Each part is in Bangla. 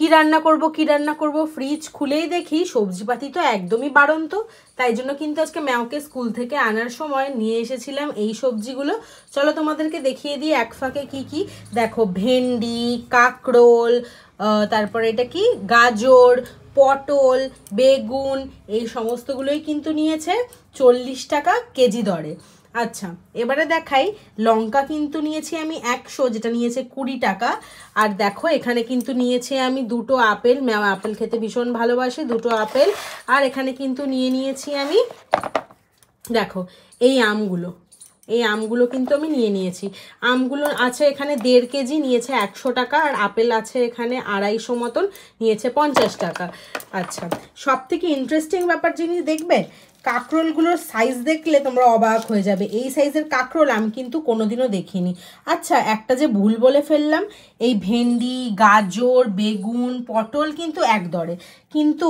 কি রান্না করব ফ্রিজ খুলেই দেখি সবজিপাতি তো একদমই বাড়ন্ত। তাই জন্য কিন্তু আজকে ম্যাওকে স্কুল থেকে আনার সময় নিয়ে এসেছিলাম এই সবজিগুলো। চলো তোমাদেরকে দেখিয়ে দিই এক ফাঁকে কি কি। দেখো ভেন্ডি, কাঁকরোল, তারপরে এটা কি গাজর, পটল, বেগুন, এই সমস্তগুলোই কিন্তু নিয়েছে 40 টাকা কেজি দরে। আচ্ছা এবারে দেখাই লঙ্কা কিন্তু নিয়েছি আমি 100, যেটা নিয়েছে 20 টাকা। আর দেখো এখানে কিন্তু নিয়েছি আমি 2টো আপেল, ম্যাও আপেল খেতে ভীষণ ভালোবাসে, 2টো আপেল। আর এখানে কিন্তু নিয়েছি আমি দেখো এই আমগুলো কিন্তু আমি নিয়েছি। আমগুলো আছে এখানে 1.5 কেজি, নিয়েছে 100 টাকা। আর আপেল আছে এখানে 250 মতন, নিয়েছে 50 টাকা। আচ্ছা সব থেকে ইন্টারেস্টিং ব্যাপার জিনিস দেখবে, কাঁকরোলগুলোর সাইজ দেখলে তোমরা অবাক হয়ে যাবে। এই সাইজের কাঁকরোল আমি কিন্তু কোনোদিনও দেখিনি। আচ্ছা একটা যে ভুল বলে ফেললাম, এই ভেন্ডি, গাজর, বেগুন, পটল কিন্তু এক দরে, কিন্তু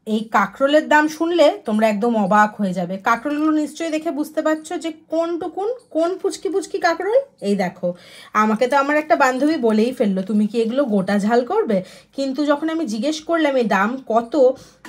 এই কাঁকরোলের দাম শুনলে তোমরা একদম অবাক হয়ে যাবে। কাঁকরোলগুলো নিশ্চয়ই দেখে বুঝতে পারছো যে কোন পুচকি পুচকি কাঁকরোল। এই দেখো, আমাকে তো আমার একটা বান্ধবী বলেই ফেললো তুমি কি এগুলো গোটা ঝাল করবে, কিন্তু যখন আমি জিজ্ঞেস করলাম এই দাম কত,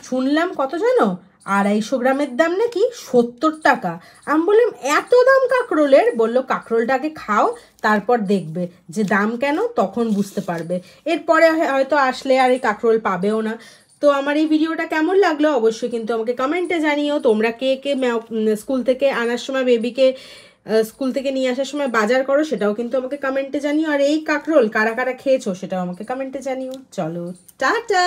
শুনলাম কত জানো, 250 গ্রামের দাম নাকি 70 টাকা। আমি বললাম এত দাম কাঁকরোলের? বললো কাঁকরোলটা আগে খাও, তারপর দেখবে যে দাম কেন, তখন বুঝতে পারবে। এরপরে হয়তো আসলে আর এই কাঁকরোল পাবেও না। তো আমার এই ভিডিওটা কেমন লাগলো অবশ্যই কিন্তু আমাকে কমেন্টে জানিও। তোমরা কে কে স্কুল থেকে আনার সময় বেবিকে স্কুল থেকে নিয়ে আসার সময় বাজার করো সেটাও কিন্তু আমাকে কমেন্টে জানিও। আর এই কাঁকরোল কারা কারা খেয়েছো সেটাও আমাকে কমেন্টে জানিও। চলো টাটা।